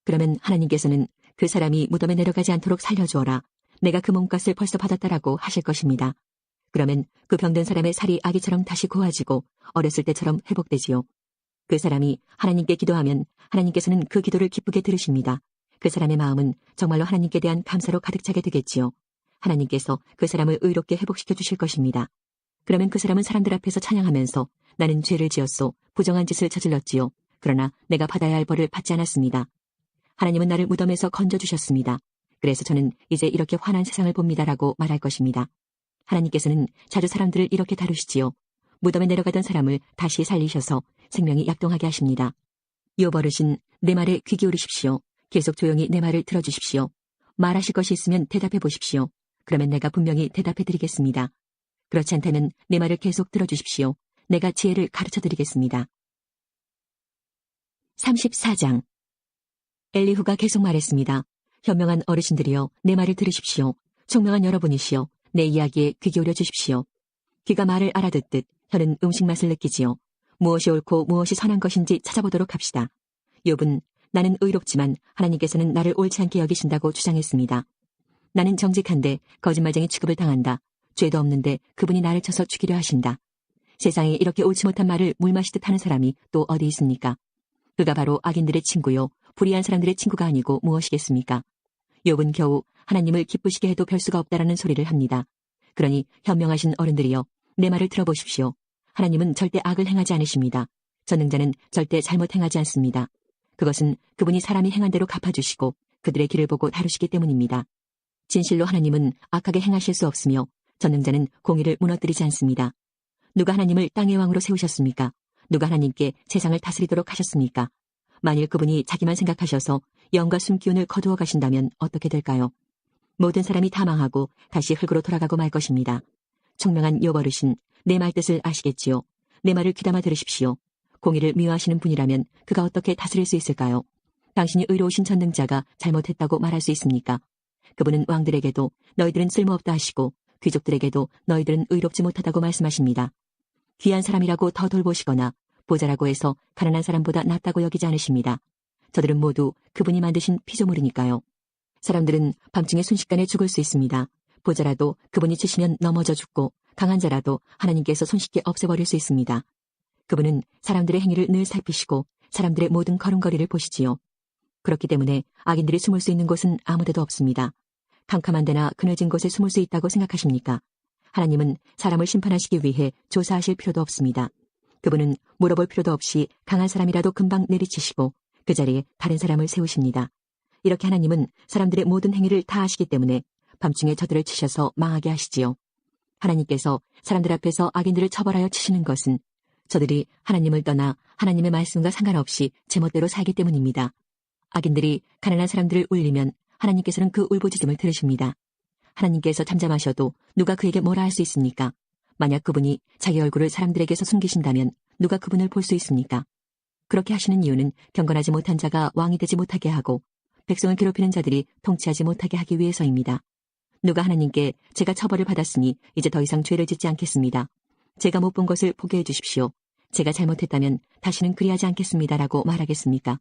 그러면 하나님께서는 그 사람이 무덤에 내려가지 않도록 살려주어라. 내가 그 몸값을 벌써 받았다라고 하실 것입니다. 그러면 그 병든 사람의 살이 아기처럼 다시 고와지고 어렸을 때처럼 회복되지요. 그 사람이 하나님께 기도하면 하나님께서는 그 기도를 기쁘게 들으십니다. 그 사람의 마음은 정말로 하나님께 대한 감사로 가득 차게 되겠지요. 하나님께서 그 사람을 의롭게 회복시켜 주실 것입니다. 그러면 그 사람은 사람들 앞에서 찬양하면서 나는 죄를 지었소, 부정한 짓을 저질렀지요. 그러나 내가 받아야 할 벌을 받지 않았습니다. 하나님은 나를 무덤에서 건져주셨습니다. 그래서 저는 이제 이렇게 환한 세상을 봅니다라고 말할 것입니다. 하나님께서는 자주 사람들을 이렇게 다루시지요. 무덤에 내려가던 사람을 다시 살리셔서 생명이 약동하게 하십니다. 욥 어르신, 내 말에 귀 기울이십시오. 계속 조용히 내 말을 들어주십시오. 말하실 것이 있으면 대답해 보십시오. 그러면 내가 분명히 대답해 드리겠습니다. 그렇지 않다면 내 말을 계속 들어주십시오. 내가 지혜를 가르쳐 드리겠습니다. 34장. 엘리후가 계속 말했습니다. 현명한 어르신들이여, 내 말을 들으십시오. 총명한 여러분이시여, 내 이야기에 귀 기울여 주십시오. 귀가 말을 알아듣듯 혀는 음식 맛을 느끼지요. 무엇이 옳고 무엇이 선한 것인지 찾아보도록 합시다. 욥은 나는 의롭지만 하나님께서는 나를 옳지 않게 여기신다고 주장했습니다. 나는 정직한데 거짓말쟁이 취급을 당한다. 죄도 없는데 그분이 나를 쳐서 죽이려 하신다. 세상에 이렇게 옳지 못한 말을 물 마시듯 하는 사람이 또 어디 있습니까? 그가 바로 악인들의 친구요, 불의한 사람들의 친구가 아니고 무엇이겠습니까? 욥은 겨우 하나님을 기쁘시게 해도 별 수가 없다라는 소리를 합니다. 그러니 현명하신 어른들이여, 내 말을 들어보십시오. 하나님은 절대 악을 행하지 않으십니다. 전능자는 절대 잘못 행하지 않습니다. 그것은 그분이 사람이 행한 대로 갚아주시고 그들의 길을 보고 다루시기 때문입니다. 진실로 하나님은 악하게 행하실 수 없으며 전능자는 공의를 무너뜨리지 않습니다. 누가 하나님을 땅의 왕으로 세우셨습니까? 누가 하나님께 세상을 다스리도록 하셨습니까? 만일 그분이 자기만 생각하셔서 영과 숨기운을 거두어 가신다면 어떻게 될까요? 모든 사람이 다 망하고 다시 흙으로 돌아가고 말 것입니다. 총명한 욥 어르신, 내 말뜻을 아시겠지요? 내 말을 귀담아 들으십시오. 공의를 미워하시는 분이라면 그가 어떻게 다스릴 수 있을까요? 당신이 의로우신 전능자가 잘못했다고 말할 수 있습니까? 그분은 왕들에게도 너희들은 쓸모없다 하시고 귀족들에게도 너희들은 의롭지 못하다고 말씀하십니다. 귀한 사람이라고 더 돌보시거나 보자라고 해서 가난한 사람보다 낫다고 여기지 않으십니다. 저들은 모두 그분이 만드신 피조물이니까요. 사람들은 밤중에 순식간에 죽을 수 있습니다. 보자라도 그분이 치시면 넘어져 죽고 강한 자라도 하나님께서 손쉽게 없애버릴 수 있습니다. 그분은 사람들의 행위를 늘 살피시고 사람들의 모든 걸음걸이를 보시지요. 그렇기 때문에 악인들이 숨을 수 있는 곳은 아무데도 없습니다. 캄캄한 데나 그늘진 곳에 숨을 수 있다고 생각하십니까? 하나님은 사람을 심판하시기 위해 조사하실 필요도 없습니다. 그분은 물어볼 필요도 없이 강한 사람이라도 금방 내리치시고 그 자리에 다른 사람을 세우십니다. 이렇게 하나님은 사람들의 모든 행위를 다 아시기 때문에 밤중에 저들을 치셔서 망하게 하시지요. 하나님께서 사람들 앞에서 악인들을 처벌하여 치시는 것은 저들이 하나님을 떠나 하나님의 말씀과 상관없이 제멋대로 살기 때문입니다. 악인들이 가난한 사람들을 울리면 하나님께서는 그 울부짖음을 들으십니다. 하나님께서 잠잠하셔도 누가 그에게 뭐라 할 수 있습니까? 만약 그분이 자기 얼굴을 사람들에게서 숨기신다면 누가 그분을 볼 수 있습니까? 그렇게 하시는 이유는 경건하지 못한 자가 왕이 되지 못하게 하고 백성을 괴롭히는 자들이 통치하지 못하게 하기 위해서입니다. 누가 하나님께 제가 처벌을 받았으니 이제 더 이상 죄를 짓지 않겠습니다. 제가 못 본 것을 보게 해주십시오. 제가 잘못했다면 다시는 그리하지 않겠습니다라고 말하겠습니까?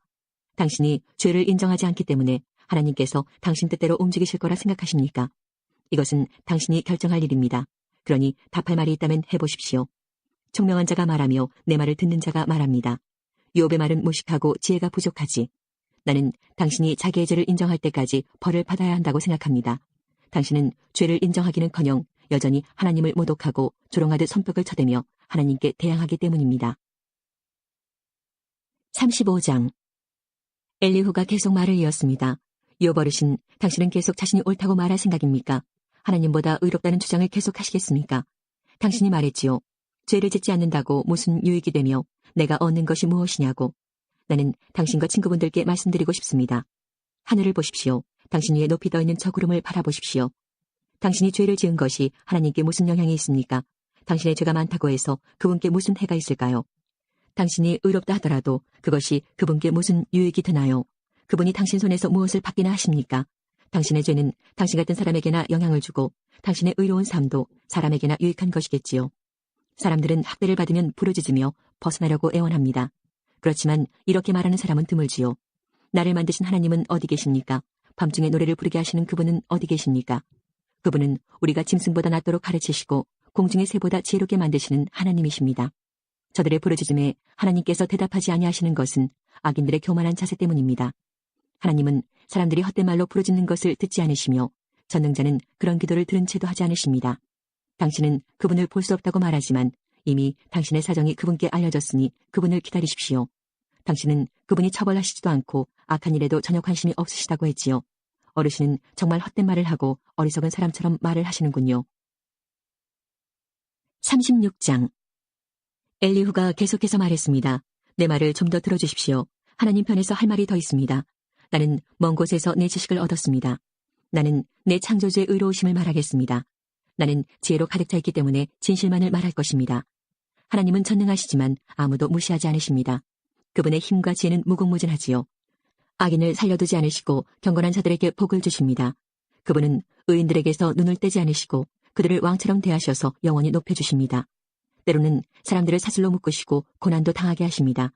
당신이 죄를 인정하지 않기 때문에 하나님께서 당신 뜻대로 움직이실 거라 생각하십니까? 이것은 당신이 결정할 일입니다. 그러니 답할 말이 있다면 해보십시오. 총명한 자가 말하며 내 말을 듣는 자가 말합니다. 욥의 말은 무식하고 지혜가 부족하지. 나는 당신이 자기의 죄를 인정할 때까지 벌을 받아야 한다고 생각합니다. 당신은 죄를 인정하기는커녕 여전히 하나님을 모독하고 조롱하듯 손뼉을 쳐대며 하나님께 대항하기 때문입니다. 35장 엘리후가 계속 말을 이었습니다. 욥 어르신, 당신은 계속 자신이 옳다고 말할 생각입니까? 하나님보다 의롭다는 주장을 계속 하시겠습니까? 당신이 말했지요. 죄를 짓지 않는다고 무슨 유익이 되며 내가 얻는 것이 무엇이냐고. 나는 당신과 친구분들께 말씀드리고 싶습니다. 하늘을 보십시오. 당신 위에 높이 떠있는 저 구름을 바라보십시오. 당신이 죄를 지은 것이 하나님께 무슨 영향이 있습니까? 당신의 죄가 많다고 해서 그분께 무슨 해가 있을까요? 당신이 의롭다 하더라도 그것이 그분께 무슨 유익이 되나요? 그분이 당신 손에서 무엇을 받기나 하십니까? 당신의 죄는 당신 같은 사람에게나 영향을 주고 당신의 의로운 삶도 사람에게나 유익한 것이겠지요. 사람들은 학대를 받으면 부르짖으며 벗어나려고 애원합니다. 그렇지만 이렇게 말하는 사람은 드물지요. 나를 만드신 하나님은 어디 계십니까? 밤중에 노래를 부르게 하시는 그분은 어디 계십니까? 그분은 우리가 짐승보다 낫도록 가르치시고 공중의 새보다 지혜롭게 만드시는 하나님이십니다. 저들의 부르짖음에 하나님께서 대답하지 아니하시는 것은 악인들의 교만한 자세 때문입니다. 하나님은 사람들이 헛된 말로 부르짖는 것을 듣지 않으시며 전능자는 그런 기도를 들은 채도 하지 않으십니다. 당신은 그분을 볼 수 없다고 말하지만 이미 당신의 사정이 그분께 알려졌으니 그분을 기다리십시오. 당신은 그분이 처벌하시지도 않고 악한 일에도 전혀 관심이 없으시다고 했지요. 어르신은 정말 헛된 말을 하고 어리석은 사람처럼 말을 하시는군요. 36장 엘리후가 계속해서 말했습니다. 내 말을 좀 더 들어주십시오. 하나님 편에서 할 말이 더 있습니다. 나는 먼 곳에서 내 지식을 얻었습니다. 나는 내 창조주의 의로우심을 말하겠습니다. 나는 지혜로 가득 차 있기 때문에 진실만을 말할 것입니다. 하나님은 전능하시지만 아무도 무시하지 않으십니다. 그분의 힘과 지혜는 무궁무진하지요. 악인을 살려두지 않으시고 경건한 자들에게 복을 주십니다. 그분은 의인들에게서 눈을 떼지 않으시고 그들을 왕처럼 대하셔서 영원히 높여주십니다. 때로는 사람들을 사슬로 묶으시고 고난도 당하게 하십니다.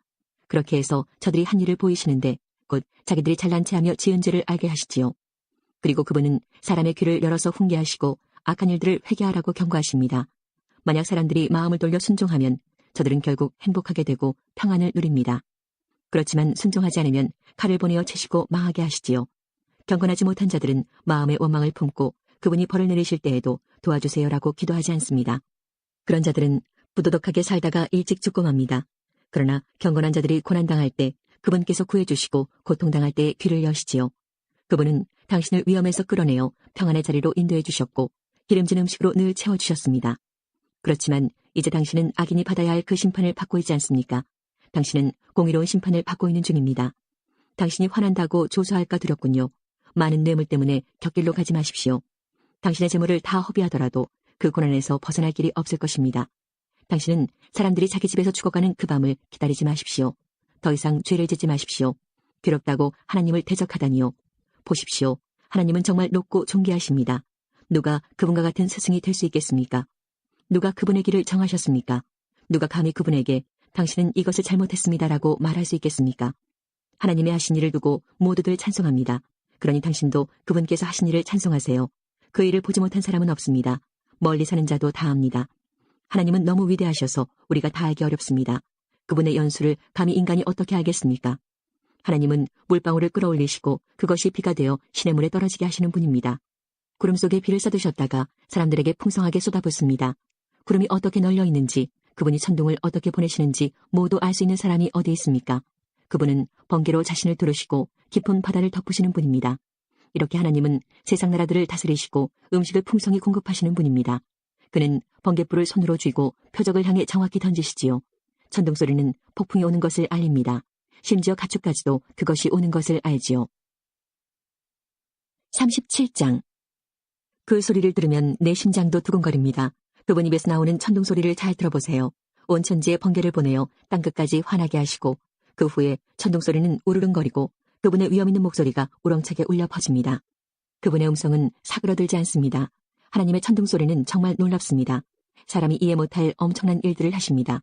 그렇게 해서 저들이 한 일을 보이시는데 곧 자기들이 잘난 체하며 지은 죄를 알게 하시지요. 그리고 그분은 사람의 귀를 열어서 훈계하시고 악한 일들을 회개하라고 경고하십니다. 만약 사람들이 마음을 돌려 순종하면 저들은 결국 행복하게 되고 평안을 누립니다. 그렇지만 순종하지 않으면 칼을 보내어 채시고 망하게 하시지요. 경건하지 못한 자들은 마음의 원망을 품고 그분이 벌을 내리실 때에도 도와주세요라고 기도하지 않습니다. 그런 자들은 부도덕하게 살다가 일찍 죽고 맙니다. 그러나 경건한 자들이 고난당할 때 그분께서 구해주시고 고통당할 때 귀를 여시지요. 그분은 당신을 위험에서 끌어내어 평안의 자리로 인도해 주셨고 기름진 음식으로 늘 채워주셨습니다. 그렇지만 이제 당신은 악인이 받아야 할 그 심판을 받고 있지 않습니까? 당신은 공의로운 심판을 받고 있는 중입니다. 당신이 화난다고 조소할까 두렵군요. 많은 뇌물 때문에 곁길로 가지 마십시오. 당신의 재물을 다 허비하더라도 그 고난에서 벗어날 길이 없을 것입니다. 당신은 사람들이 자기 집에서 죽어가는 그 밤을 기다리지 마십시오. 더 이상 죄를 짓지 마십시오. 괴롭다고 하나님을 대적하다니요. 보십시오. 하나님은 정말 높고 존귀하십니다. 누가 그분과 같은 스승이 될 수 있겠습니까? 누가 그분의 길을 정하셨습니까? 누가 감히 그분에게 당신은 이것을 잘못했습니다라고 말할 수 있겠습니까? 하나님의 하신 일을 두고 모두들 찬송합니다. 그러니 당신도 그분께서 하신 일을 찬송하세요. 그 일을 보지 못한 사람은 없습니다. 멀리 사는 자도 다 압니다. 하나님은 너무 위대하셔서 우리가 다 알기 어렵습니다. 그분의 연수를 감히 인간이 어떻게 알겠습니까? 하나님은 물방울을 끌어올리시고 그것이 비가 되어 시냇물에 떨어지게 하시는 분입니다. 구름 속에 비를 쏟으셨다가 사람들에게 풍성하게 쏟아붓습니다. 구름이 어떻게 널려 있는지, 그분이 천둥을 어떻게 보내시는지 모두 알 수 있는 사람이 어디 있습니까? 그분은 번개로 자신을 두르시고 깊은 바다를 덮으시는 분입니다. 이렇게 하나님은 세상 나라들을 다스리시고 음식을 풍성히 공급하시는 분입니다. 그는 번갯불을 손으로 쥐고 표적을 향해 정확히 던지시지요. 천둥소리는 폭풍이 오는 것을 알립니다. 심지어 가축까지도 그것이 오는 것을 알지요. 37장. 그 소리를 들으면 내 심장도 두근거립니다. 그분 입에서 나오는 천둥소리를 잘 들어보세요. 온 천지에 번개를 보내어 땅끝까지 환하게 하시고 그 후에 천둥소리는 우르릉거리고 그분의 위험 있는 목소리가 우렁차게 울려 퍼집니다. 그분의 음성은 사그러들지 않습니다. 하나님의 천둥소리는 정말 놀랍습니다. 사람이 이해 못할 엄청난 일들을 하십니다.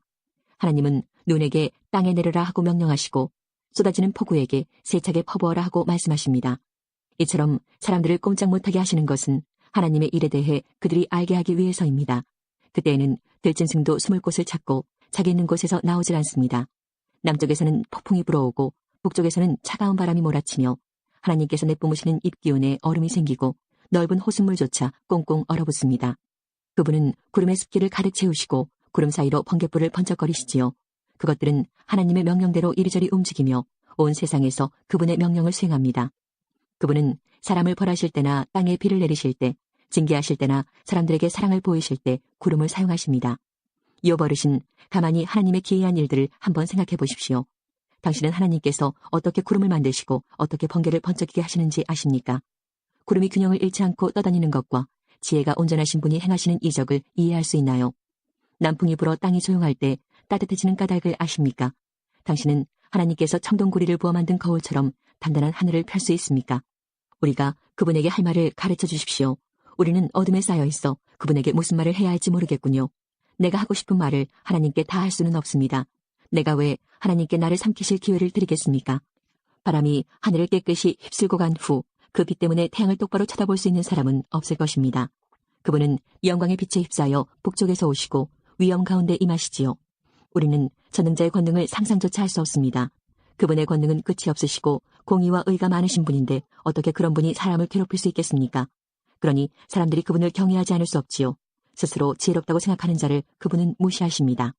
하나님은 눈에게 땅에 내려라 하고 명령하시고 쏟아지는 폭우에게 세차게 퍼부어라 하고 말씀하십니다. 이처럼 사람들을 꼼짝 못하게 하시는 것은 하나님의 일에 대해 그들이 알게 하기 위해서입니다. 그때에는 들짐승도 숨을 곳을 찾고 자기 있는 곳에서 나오질 않습니다. 남쪽에서는 폭풍이 불어오고 북쪽에서는 차가운 바람이 몰아치며 하나님께서 내뿜으시는 입기운에 얼음이 생기고 넓은 호수물조차 꽁꽁 얼어붙습니다. 그분은 구름의 습기를 가득 채우시고 구름 사이로 번갯불을 번쩍거리시지요. 그것들은 하나님의 명령대로 이리저리 움직이며 온 세상에서 그분의 명령을 수행합니다. 그분은 사람을 벌하실 때나 땅에 비를 내리실 때, 징계하실 때나 사람들에게 사랑을 보이실 때 구름을 사용하십니다. 욥 어르신, 가만히 하나님의 기이한 일들을 한번 생각해 보십시오. 당신은 하나님께서 어떻게 구름을 만드시고 어떻게 번개를 번쩍이게 하시는지 아십니까? 구름이 균형을 잃지 않고 떠다니는 것과 지혜가 온전하신 분이 행하시는 이적을 이해할 수 있나요? 남풍이 불어 땅이 조용할 때 따뜻해지는 까닭을 아십니까? 당신은 하나님께서 청동구리를 부어 만든 거울처럼 단단한 하늘을 펼 수 있습니까? 우리가 그분에게 할 말을 가르쳐 주십시오. 우리는 어둠에 쌓여 있어 그분에게 무슨 말을 해야 할지 모르겠군요. 내가 하고 싶은 말을 하나님께 다 할 수는 없습니다. 내가 왜 하나님께 나를 삼키실 기회를 드리겠습니까? 바람이 하늘을 깨끗이 휩쓸고 간 후 그 빛 때문에 태양을 똑바로 쳐다볼 수 있는 사람은 없을 것입니다. 그분은 영광의 빛에 휩싸여 북쪽에서 오시고 위험 가운데 임하시지요. 우리는 전능자의 권능을 상상조차 할 수 없습니다. 그분의 권능은 끝이 없으시고 공의와 의가 많으신 분인데 어떻게 그런 분이 사람을 괴롭힐 수 있겠습니까? 그러니 사람들이 그분을 경외하지 않을 수 없지요. 스스로 지혜롭다고 생각하는 자를 그분은 무시하십니다.